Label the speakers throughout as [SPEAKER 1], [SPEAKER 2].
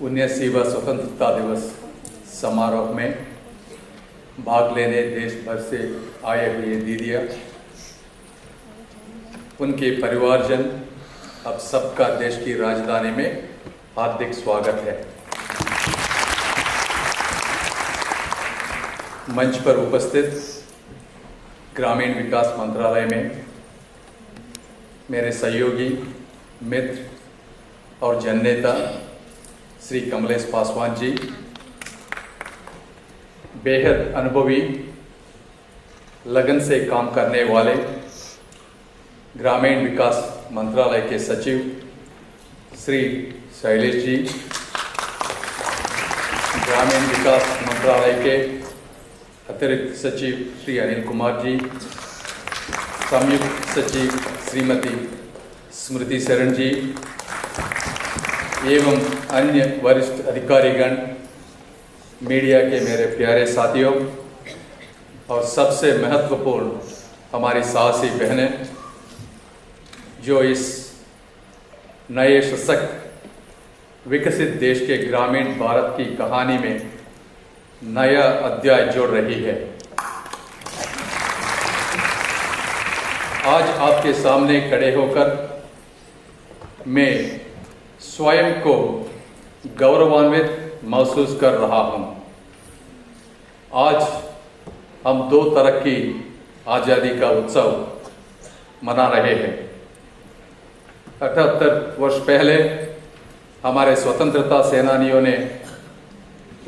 [SPEAKER 1] 19वीं स्वतंत्रता दिवस समारोह में भाग लेने देश भर से आए हुए दीदियाँ, उनके परिवारजन, अब सबका देश की राजधानी में हार्दिक स्वागत है। मंच पर उपस्थित ग्रामीण विकास मंत्रालय में मेरे सहयोगी, मित्र और जननेता श्री कमलेश पासवान जी, बेहद अनुभवी, लगन से काम करने वाले ग्रामीण विकास मंत्रालय के सचिव श्री शैलेश जी, ग्रामीण विकास मंत्रालय के अतिरिक्त सचिव श्री अनिल कुमार जी, संयुक्त सचिव श्रीमती स्मृति शरण जी एवं अन्य वरिष्ठ अधिकारीगण, मीडिया के मेरे प्यारे साथियों और सबसे महत्वपूर्ण हमारी साहसी बहनें, जो इस नए सशक्त विकसित देश के ग्रामीण भारत की कहानी में नया अध्याय जोड़ रही है। आज आपके सामने खड़े होकर मैं स्वयं को गौरवान्वित महसूस कर रहा हूं। आज हम 2 तरह की आज़ादी का उत्सव मना रहे हैं। 78 वर्ष पहले हमारे स्वतंत्रता सेनानियों ने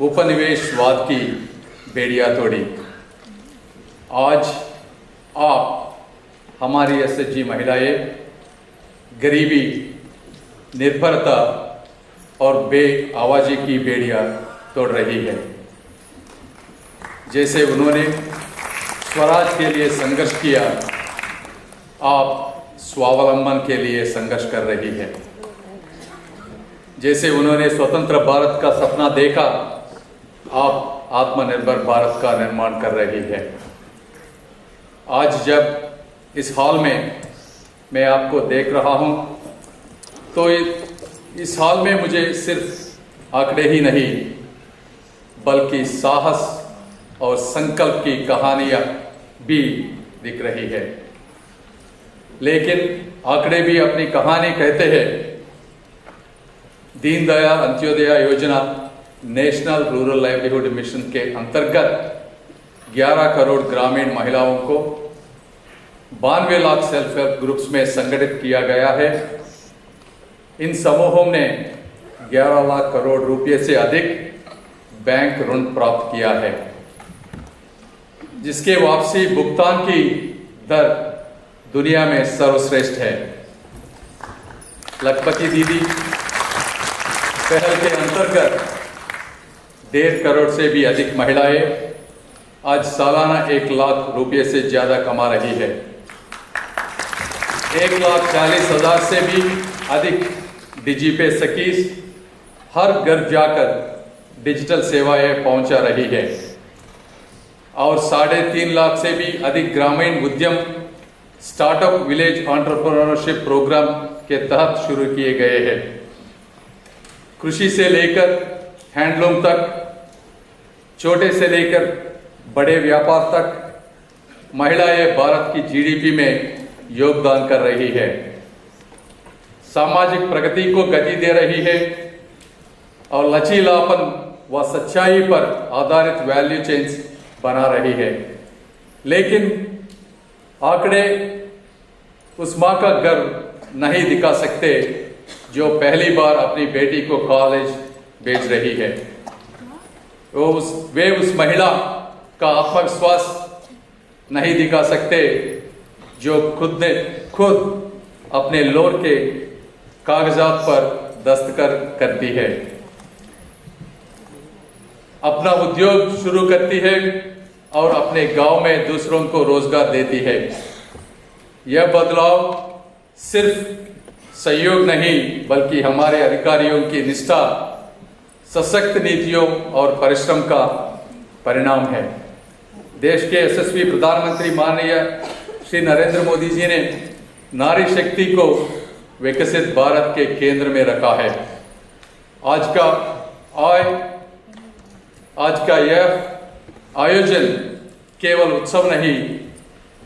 [SPEAKER 1] उपनिवेशवाद की बेड़ियां तोड़ी। आज आप, हमारी एसएचजी महिलाएं, गरीबी, निर्भरता और बेआवाजी की बेड़ियां तोड़ रही है। जैसे उन्होंने स्वराज के लिए संघर्ष किया, आप स्वावलंबन के लिए संघर्ष कर रही है। जैसे उन्होंने स्वतंत्र भारत का सपना देखा, आप आत्मनिर्भर भारत का निर्माण कर रही है। आज जब इस हॉल में मैं आपको देख रहा हूं, तो इस हाल में मुझे सिर्फ आंकड़े ही नहीं, बल्कि साहस और संकल्प की कहानियां भी दिख रही है। लेकिन आंकड़े भी अपनी कहानी कहते हैं। दीनदयाल अंत्योदय योजना, नेशनल रूरल लाइवलीहुड मिशन के अंतर्गत 11 करोड़ ग्रामीण महिलाओं को 92 लाख सेल्फ हेल्प ग्रुप्स में संगठित किया गया है। इन समूहों ने 11 लाख करोड़ रुपए से अधिक बैंक ऋण प्राप्त किया है, जिसके वापसी भुगतान की दर दुनिया में सर्वश्रेष्ठ है। लखपति दीदी पहल के अंतर्गत 1.5 करोड़ से भी अधिक महिलाएं आज सालाना 1 लाख रुपए से ज्यादा कमा रही है। 1,40,000 से भी अधिक डिजिपे सखीज हर घर जाकर डिजिटल सेवाएं पहुंचा रही है और 3.5 लाख से भी अधिक ग्रामीण उद्यम स्टार्टअप विलेज एंटरप्रेन्योरशिप प्रोग्राम के तहत शुरू किए गए हैं। कृषि से लेकर हैंडलूम तक, छोटे से लेकर बड़े व्यापार तक महिलाएं भारत की जीडीपी में योगदान कर रही है, सामाजिक प्रगति को गति दे रही है और लचीलापन व सच्चाई पर आधारित वैल्यू चेन्स बना रही है। लेकिन आंकड़े उस मां का गर्व नहीं दिखा सकते जो पहली बार अपनी बेटी को कॉलेज भेज रही है। वे उस महिला का आत्मविश्वास नहीं दिखा सकते जो खुद अपने लोन के कागजात पर दस्तखत करती है, अपना उद्योग शुरू करती है और अपने गांव में दूसरों को रोजगार देती है। यह बदलाव सिर्फ सहयोग नहीं, बल्कि हमारे अधिकारियों की निष्ठा, सशक्त नीतियों और परिश्रम का परिणाम है। देश के यशस्वी प्रधानमंत्री माननीय श्री नरेंद्र मोदी जी ने नारी शक्ति को विकसित भारत के केंद्र में रखा है। आज का आज का यह आयोजन केवल उत्सव नहीं,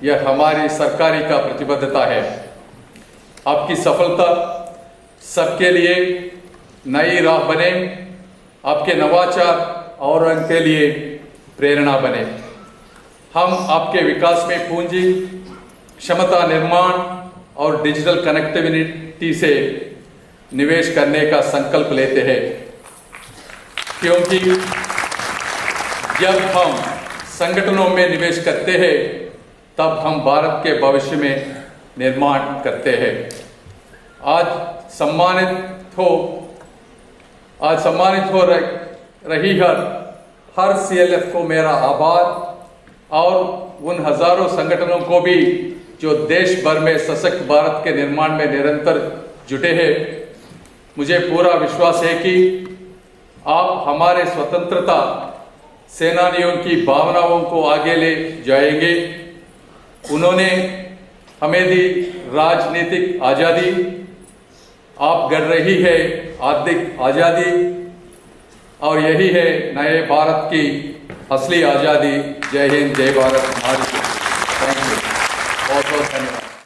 [SPEAKER 1] यह हमारी सरकारी का प्रतिबद्धता है। आपकी सफलता सबके लिए नई राह बने, आपके नवाचार और उनके लिए प्रेरणा बने। हम आपके विकास में पूंजी, क्षमता निर्माण और डिजिटल कनेक्टिविटी से निवेश करने का संकल्प लेते हैं, क्योंकि जब हम संगठनों में निवेश करते हैं तब हम भारत के भविष्य में निर्माण करते हैं। आज सम्मानित हो रही हर सीएलएफ को मेरा आभार, और उन हजारों संगठनों को भी जो देश भर में सशक्त भारत के निर्माण में निरंतर जुटे हैं। मुझे पूरा विश्वास है कि आप हमारे स्वतंत्रता सेनानियों की भावनाओं को आगे ले जाएंगे। उन्होंने हमें दी राजनीतिक आज़ादी, आप गढ़ रही है आर्थिक आज़ादी, और यही है नए भारत की असली आज़ादी। जय हिंद, जय भारत।